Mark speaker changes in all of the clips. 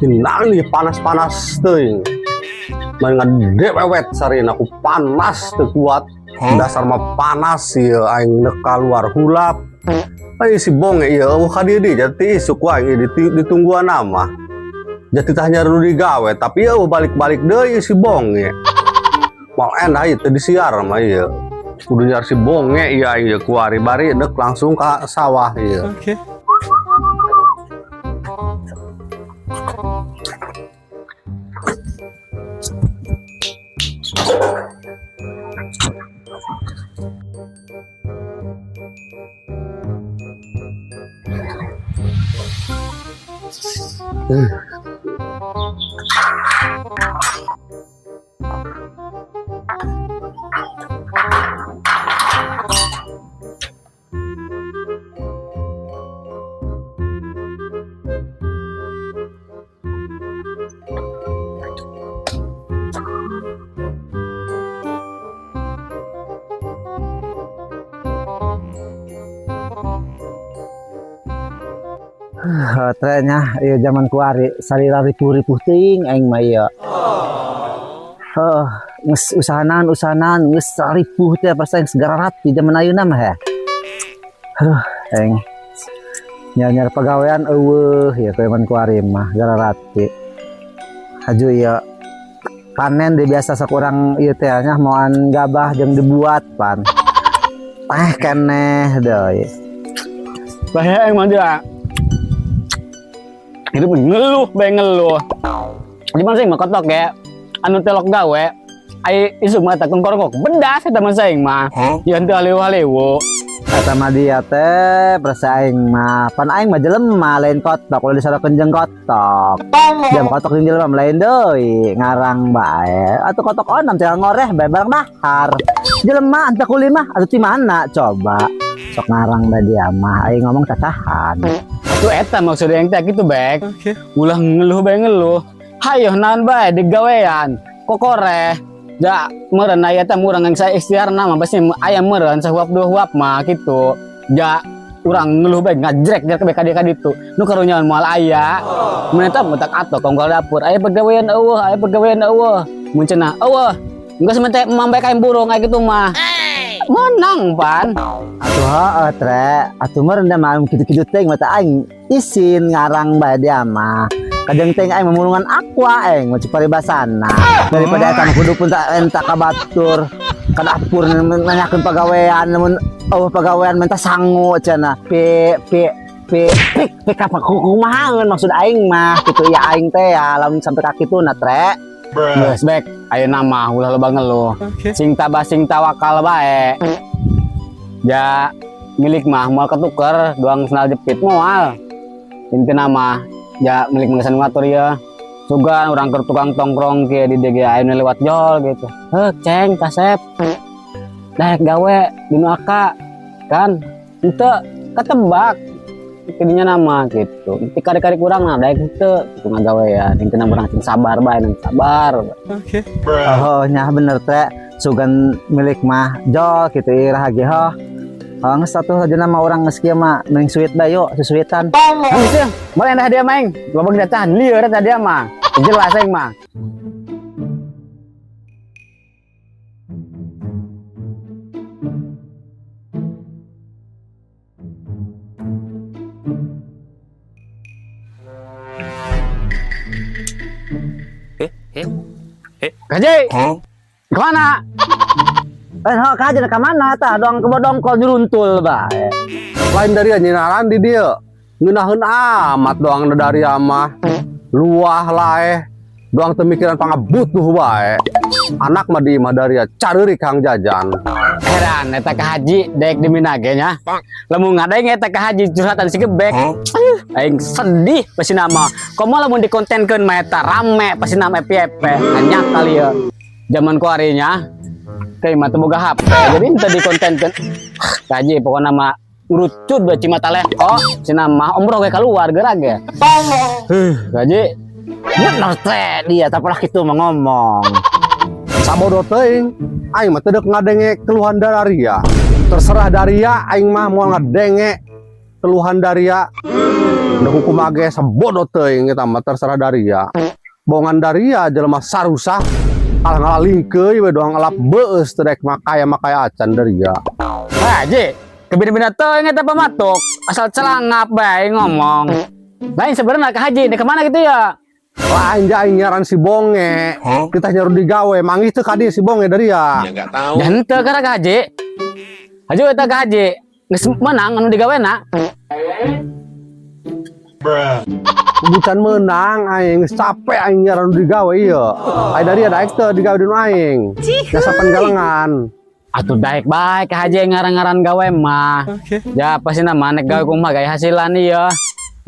Speaker 1: Ini panas-panas teuing. Ngedek wewet sarina aku panas teu kuat. Dasar mah panas ieu aing neuk kaluar hulap. Ai si bonge ieu eueuh ka dieu deui jati isuk wae ditungguan mah. Jati tah nyaru digawe tapi eueuh balik-balik deui si bonge. Mal endah ieu teu disiar mah ieu. Kudu nyar si bonge ieu aing ieu kuari bari deuk langsung ka sawah ieu.
Speaker 2: Oke.
Speaker 3: Trennya ya zaman kuari salira ripuh-ripuh ting aing mah ieu. Geus usahanan geus ripuh teh pas aing segararat di zaman ayeuna mah ya. Aduh, aing nyar pagawean eueuh ya zaman kuari mah gararat ti. Haju ieu panen di biasa sakurang ieu teh nya moal gabah jeung dibuat pan. Teh keneh deui.
Speaker 2: Bahaya aing mah dia. Itu ngeluh bae ngeluh. Di mana sih mah kotok ya. Anu telok gawe ai isuk mah takun korongok bedas eta mah saing mah. Ye henteu haleu-haleu.
Speaker 3: Eta mah dia teh perasa aing mah pan aing mah jelema lain kotok ulah disarakeun jeung kotok. Jam kotok jeung jelema lain deui ngarang bae. Atuh kotok onam teh ngoreh bae barang dahar. Jelema anta kuliah mah atuh ti mana coba. Sok ngarang bae dia mah aing ngomong cacahan.
Speaker 2: Tuh eta maksud yang teh gitu bek. Ulah ngeluh bae ngeluh. Hayo naon bae digawean. Kokoreh. Ja meureun aya teh urang yang saya ikhtiarna mah pasti aya meureun sahuap dua huap mah kitu. Ja urang ngeluh bae ngajrek-jrek bae ka ditu. Nu karunyaan moal aya. Mun eta mutak ato kongkol dapur. Aya pegawean eueuh, Mun cenah eueuh. Enggeus mah teh mambe kain burung aya kitu mah. Menang pan.
Speaker 3: Atuh heueuh tre, atuh meureun da mah kitu-kitu teh mata aing isin ngarang bae dia mah. Kadang teh aing memulungan aqua aing mau paribasana. Daripada eta mah kudu pun tak kabatur ka dapur nanyakeun pagawean mun pagawean menta sangu cenah. Apa kumahaeun maksud aing mah kitu ya aing teh ya lamun sampai ka kituna tre.
Speaker 2: Geus bek, ayeuna mah ulah loba ngeluh. Sing tawakal bae. Ja milik mah moal ketuker doang sendal jepit moal. Intina mah ja milik mengesan ngatur ya. Sugan urang keur tukang tongkrong ke di DG ayeuna lewat jol gitu. Ceng kasep. Daek gawe dinu aka kan henteu katebak kedinya nama gitu. Nanti kari-kari kurang nah daek henteu kitu ngagawean. Intina urang sing sabar bae nang sabar.
Speaker 3: Oke. Oh nya bener teh sugan milik mah jol kitu irah ge heuh. Geus satu aja nama orang geus kieu mah mending suit bae yuk susuitan.
Speaker 2: Geus moal endah dia maeng. Loba dacahan lieur eta dia mah. Jelas aing mah. Kaji. Kemana?
Speaker 3: Kajen ka mana tah doang kebodongkol nyuruntul bae.
Speaker 1: Lain dari nyinaran di dieu. Ngeunaheun amat doang dari mah. Luah lae. Doang teu mikiran pangabutuh bae. Anak mah di mah dari careurik Kang Jajan.
Speaker 2: Heran eta ka haji daek di Minage nya. Lamun ngadaeng eta ka haji curhatan si gebek. Aing sedih pasti nama. Komo lamun dikontenkeun mah eta rame pasti nama epe-epe. Hanya kali ya. Zaman kuarinya kayak mah teu boga HP. Jadi henteu dikontenkeun. Haji pokona mah urucut bae cimata leko. Cenah mah umroh we keluar geura ge. Haji
Speaker 3: Bener teh dia tapi lah kitu mah ngomong.
Speaker 1: Sabodo teuing, aing mah teu deuk ngadenge keluhan Daria. Terserah Daria, aing mah mau ngadenge keluhan Daria. Udah hukum age sabodo teuing eta mah terserah Daria. Bongan Daria jelema sarusah, kalah ngalalingkeun we doang alap beus teu daek makaya acan Daria.
Speaker 2: Haji, kebina-bina teuing eta pamatuk, asal celangap bae ngomong. Lain sebenarnya ke Haji, kemana gitu ya?
Speaker 1: Lain aing nyaran si Bonge. Kita nyaru digawe, mangih teu ka dieu si Bonge Daria.
Speaker 4: Ya nggak tahu.
Speaker 2: Dan teu ka Haji. Haji eta ka Haji, geus menang anu digawena.
Speaker 1: Bukan menang, aing geus capek aing nyaran digawe ieu. Ai Daria daek teu digawe dinu aing. Gasapan galengan.
Speaker 2: Atuh daek bae ka Haji ngaran-ngaran gawe mah. Ya pasti nama nek gawe kumaha gaya hasilan ieu.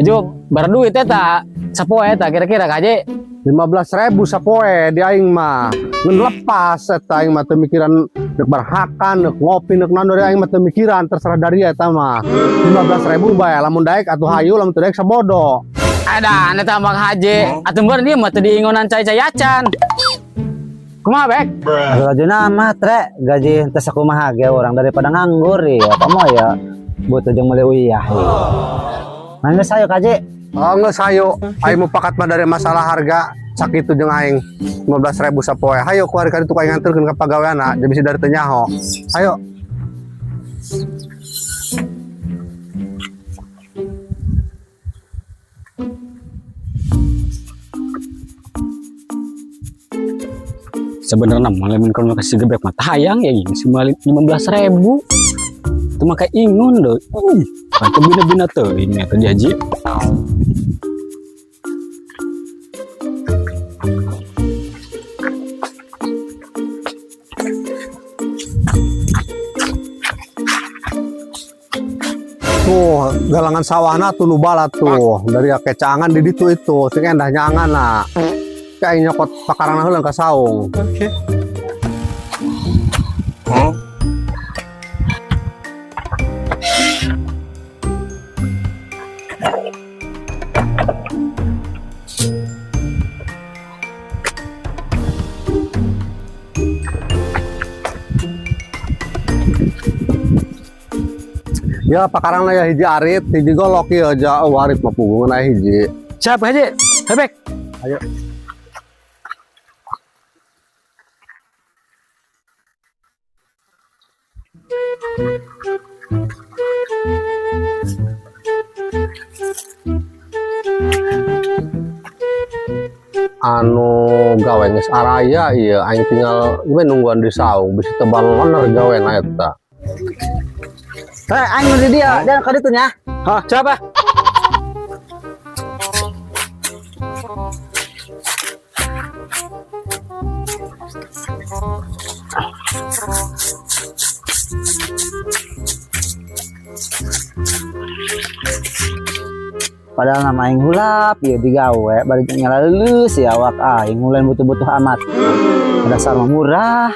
Speaker 2: Ju berduit eta sapoe eta kira-kira ka Haji
Speaker 1: 15.000 sapoe di aing mah. Ngeun lepas eta aing mah teu mikiran deuk barhakan, deuk ngopi, deuk naon dari aing mah teu mikiran terserah Daria eta mah. 15.000 bae lamun daek atuh hayu lamun teu daek sabodo.
Speaker 2: ada anu tambah Haji. Atuh beureun ieu mah teu diingonan cai-cai acan. Kumaha bek?
Speaker 3: Lajuna mah tre gaji teh sakumaha ge orang daripada nganggur ya. Kamu ya butuh jeung meuli uyah. Nangis ayo Kaji.
Speaker 1: Oh geus hayu, aing mupakat mah dari masalah harga sakitu jeung aing 15.000 sapoe. Hayu ku hari-hari tukang nganterkeun ka pagaweana, jadi bisi dari teu nyaho. Hayo.
Speaker 2: Sebenarnya mah lamun kalau kasih gebek mah hayang ya ini cuma 15.000. Itu mah kayak ingun deh. Kan bina-bina tuh ini atuh di Haji.
Speaker 1: Tuh, galangan sawahna tuh nu bala tuh. Dari kecangan di ditu itu, sing endah nyangan na. Kayak nyokot pakarana heuleung ka saung. Ya pakarang ya hiji arit, hiji golok ya aja arit mah punggung na hiji.
Speaker 2: Siapa Haji? Hebek.
Speaker 1: Ayo. Anu gawe geus araya ieu aing tinggal gimana nungguan di saung bisi tebal loner gaweana eta.
Speaker 3: Aing di dia dan ka ditu nya.
Speaker 2: Hah, siapa?
Speaker 3: Padahal nama aing hulap ya digawe bari nyala leuleus ya awak aing mulai butuh-butuh amat. Dasar mah murah.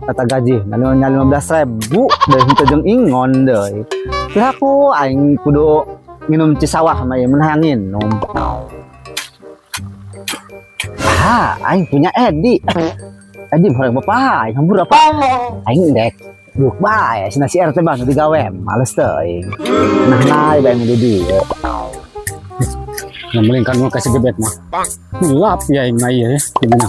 Speaker 3: Kata gaji nya 15.000 dari henteu jeung ingon deui. Kira aku aing kudu minum cisawah mah ya menang nginum. Ah, aing punya Edi. Edi horeng bapak, aing hambur apa? Aing dek. Duk bae cenah si RT bang digawe males teuing. Nah bae di dieu.
Speaker 2: Yang melingkan mau kasih gebek mah. Lap ya yang mah ya. Gimana?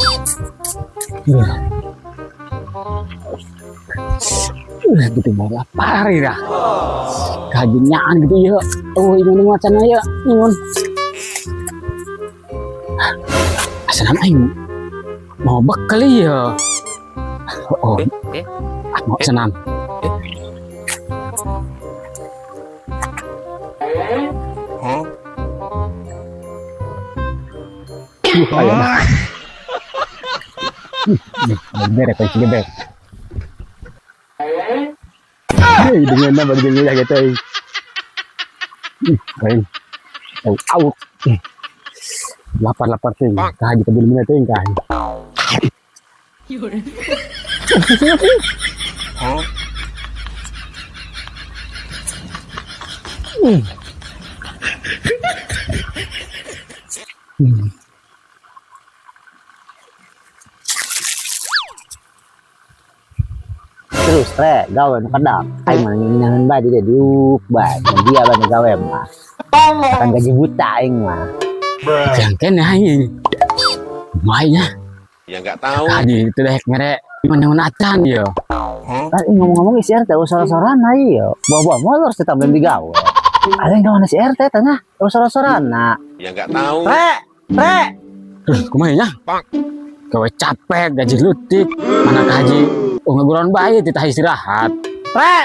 Speaker 2: Gitu mau lapar ya. Kajian gitu ya. Oh ingun macan ya. Ingun. Asal aing mau bekal ya. Oh. Mau senam. Ayo nah. Beres kunci gebek. Dengan nama dengan ya gitu. Kain. Au. Lapar sih. Kaji kebun mina teh kan.
Speaker 3: Re, gawe nu kadang. Aing mah nginangan bae dia diuk bae. Dia banyak gawe mah. Kan gaji buta aing mah.
Speaker 2: Yang kene aing. Mainnya.
Speaker 4: Ya nggak tahu.
Speaker 2: Tadi itu deh ngere mana acan yo.
Speaker 3: Kan ngomong-ngomong si RT usah-usaran ieu. Bawa-bawa molor teh tambahan digawe. Ada yang gawe si RT tanya usah-usarana.
Speaker 4: Ya nggak tahu.
Speaker 3: Re.
Speaker 2: Kumanya? Gawe capek gaji lutik. Mana haji? Oh ngaguran bae titah istirahat.
Speaker 3: Re.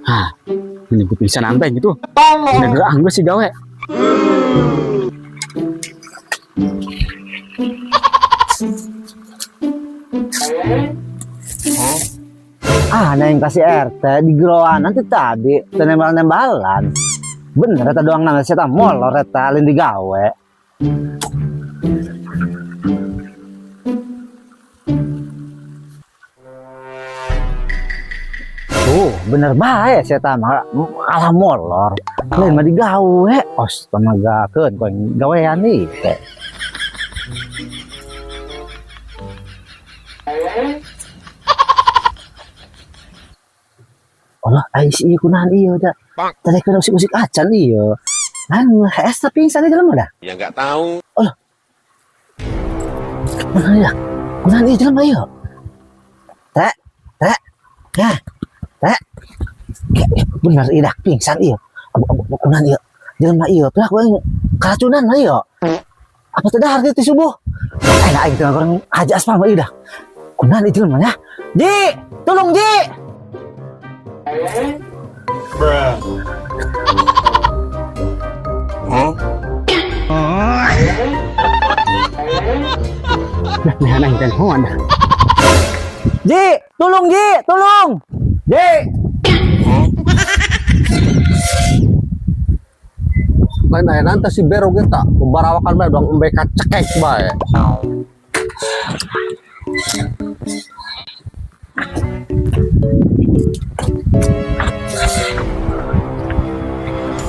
Speaker 2: Hah. Ini gue bisa nambah gitu. Udah gerak gue sih gawe.
Speaker 3: Nah yang kasih RT di geroan nanti tadi nembal-nembalan. Bener eta doang nama saya molor eta lain digawe. Bener bae saya mah kalah molor. Lain mah digawe. Astaga keun kowe gawean ieu teh. Allah, ai si kunahan ieu da. Tadi kena usik-usik acan ieu. Anu hes tapi pingsan di dalam dah.
Speaker 4: Ya nggak tahu.
Speaker 3: Allah. Mana ya? Kunahan ieu dalam ieu. Teh. Ya. Teh. Bener ieu dah pingsan ieu. Abu kunahan ieu. Dalam ieu teh aku keracunan ieu. Apa teh dahar ti subuh? Aing teh orang haji aspal mah ieu dah. Kunahan ieu dalam ya. Ji, tolong Ji.
Speaker 2: Nah, anak kan hoan.
Speaker 3: Ji, tolong Ji, tolong. Ji.
Speaker 1: Lain nanti si Bero kita membarawakan bae doang mbeka cekek bae.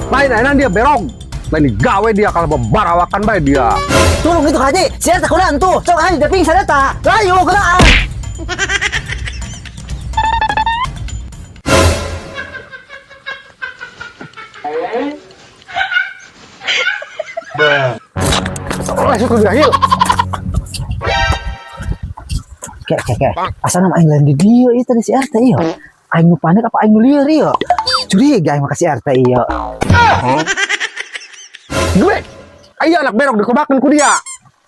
Speaker 1: Mainan dia berong. Lain gawe dia kalau membarawakan bae dia.
Speaker 3: Tolong itu Haji, saya tak kulan tuh. Sok Haji udah pingsan eta. Layu kenaan.
Speaker 1: Langsung ke gahil.
Speaker 3: Kek. Asal nama aing lain di dia itu tadi si RT ieu. Aing nu panik apa aing nu lieur ieu? Curiga aing makasih RT ieu.
Speaker 1: Gebek. Ayo anak berok dikobakeun ku dia.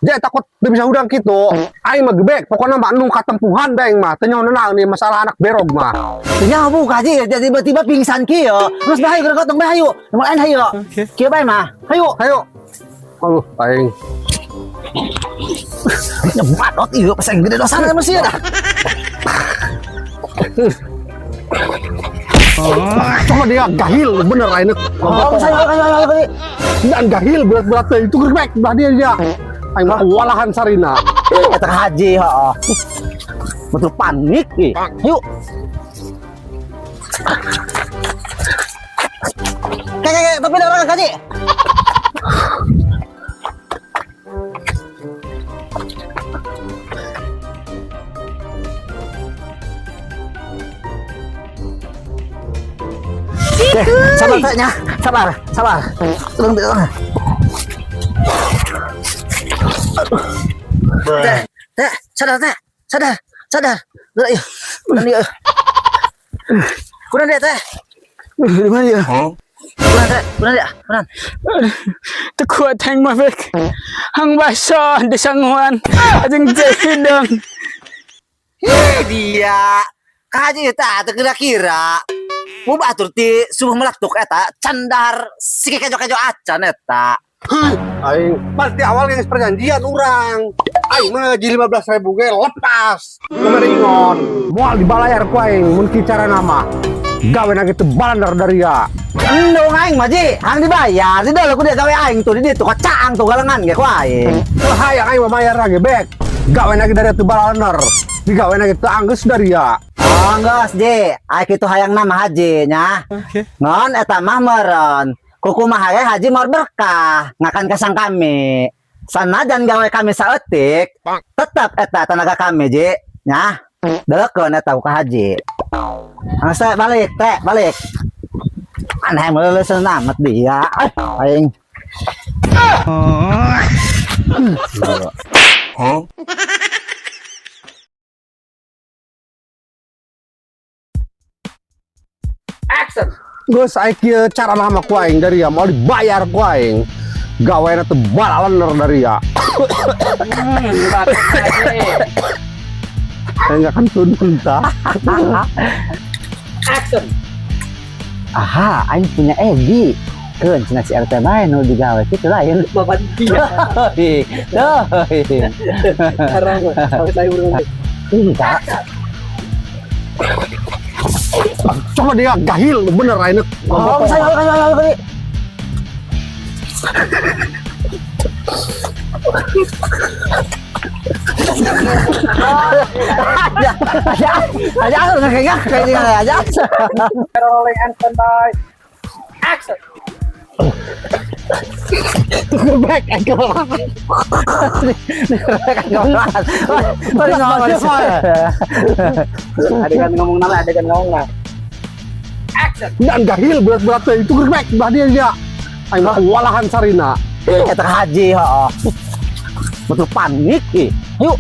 Speaker 1: Dia takut dia bisa udang kitu. Aing mah gebek, pokoknya mah anu katempuhan daeng mah. Teu nyaho naon nih masalah anak berok mah.
Speaker 3: Nyaho Haji, tiba-tiba pingsan kieu. Terus bahayu keur gotong bahayu. Nomor lain hayu. Kieu bae mah. Hayu.
Speaker 1: Aduh, aing.
Speaker 3: Nyemadot ieu pasang gede dosana mah sieun dah.
Speaker 1: Cuma dia gahil bener aing.
Speaker 3: Ayo.
Speaker 1: Dan gahil berat-berat teh itu gebek bah dia. Aing mah walahan sarina.
Speaker 3: Eta Haji, heeh. Betul panik ih. Yuk. Kayak tapi ada orang Haji. Sabar tanya, sabar. Tolong. Teh, sadar. Udah yuk. Kurang dia teh.
Speaker 2: Di mana ya?
Speaker 3: Kurang dia.
Speaker 2: Tekuat hang mafik. Hang baso di sangguan. Ajeng jahidang.
Speaker 3: Dia kaji tak kira-kira mau batur ti subuh melaktuk eta candar siki kejo-kejo acan eta.
Speaker 1: Aing pasti awal geus perjanjian urang. Aing mah gaji 15.000 ge lepas. Kemeringon. Moal dibalayar ku aing mun kicara nama. Gawe na kitu balandar dari ya.
Speaker 3: Endong aing mah Ji, hang dibayar. Di dalam ku dia gawe aing tuh di ditu kacaang tuh galengan ge ku aing.
Speaker 1: Teu hayang aing mah bayar lagi bek. Gawe na dari tu balandar. Digawe na kitu anggeus dari ya.
Speaker 3: Anggus Ji, aing kitu hayang nama Haji nya. Ngon eta mah meureun. Kukumaha ge Haji mor berkah ngakan kasang kami. Sanajan gawe kami saeutik, tetep eta tenaga kami Ji nya. Delekkeun eta ku ka haji. Angsa balik, teh, balik. Aneh meuleus amat dia. Aing.
Speaker 1: Geus saiki kieu cara nama ku aing dari ya mau dibayar ku aing. Gaweana teu balaler dari ya. Enggak kan tuntun tah.
Speaker 3: Aha, aing punya Egi. Keun cenah si RT bae nu digawe kitu lain.
Speaker 2: Bapak dia. Sekarang kalau saya urung
Speaker 3: Enggak.
Speaker 1: Coba dia gahil bener aing.
Speaker 3: Oh, saya. Aja kayak gini aja.
Speaker 2: rolling and standby. Action.
Speaker 3: Back ankle.
Speaker 2: Adegan ngomong nama, adegan ngomong nama. Action.
Speaker 1: Dan gahil berat-berat teh itu gerbek bah dia. Aing mah walahan sarina.
Speaker 3: Eta haji heeh. Betul panik ih. Yuk.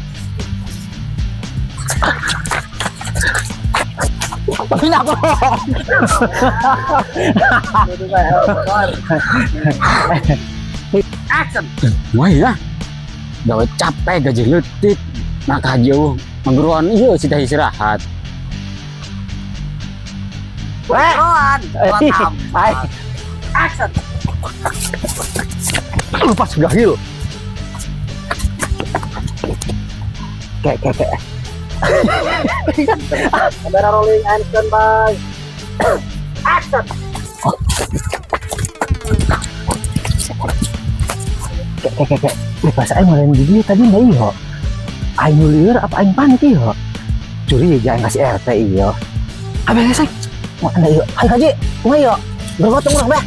Speaker 3: Kenapa?
Speaker 2: Action. Wah ya. Gawe capek gaji leutik. Maka jauh menggeruan ieu sih teh istirahat.
Speaker 3: Action.
Speaker 1: Lepas gahil.
Speaker 3: Kayak.
Speaker 2: Kamera rolling and standby. Action.
Speaker 3: Kayak. Pas aing ngelain di dia tadi enggak iyo. Aing lieur apa aing panik iyo? Curi jangan kasih RT iyo. Abang gesek. Mau anda iyo. Hai haji, kumaha iyo? Bergotong urang beh.